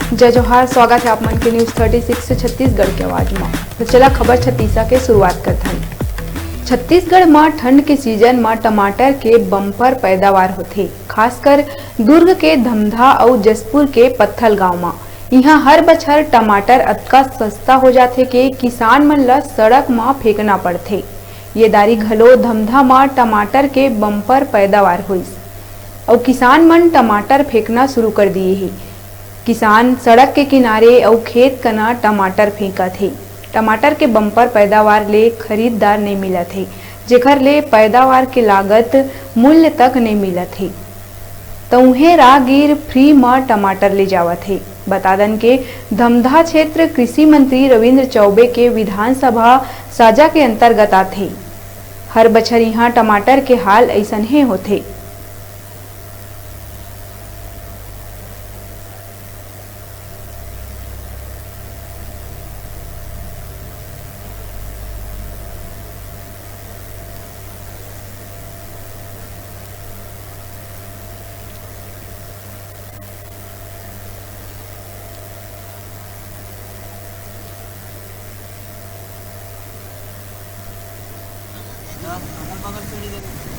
जय जोहार, स्वागत है आप मन के न्यूज़ 36 से छत्तीसगढ़ के आवाज में। तो चला खबर छत्तीसा के शुरुआत करते हैं। छत्तीसगढ़ में ठंड के सीजन में टमाटर के बम्पर पैदावार होते, खासकर दुर्ग के धमधा और जसपुर के पत्थल गांव में। यहाँ हर बछर टमाटर अतका सस्ता हो जाते कि किसान मन ला सड़क में फेंकना पड़ते। ये दारी घलो धमधा में टमाटर के बम्पर पैदावार हुईस और किसान मन टमाटर फेंकना शुरू कर दिए ही। किसान सड़क के किनारे और खेत कना टमाटर फेंका थे। टमाटर के बम्पर पैदावार ले खरीदार नहीं मिला थे, जेकर ले पैदावार के लागत मूल्य तक नहीं मिला थे। तो उन्हें राहगीर फ्री में टमाटर ले जावा थे। बता दन के धमधा क्षेत्र कृषि मंत्री रविंद्र चौबे के विधानसभा साझा के अंतर्गत आते। हर बछर यहाँ टमाटर के हाल ऐसा ही होते। अगल बगल पीढ़ी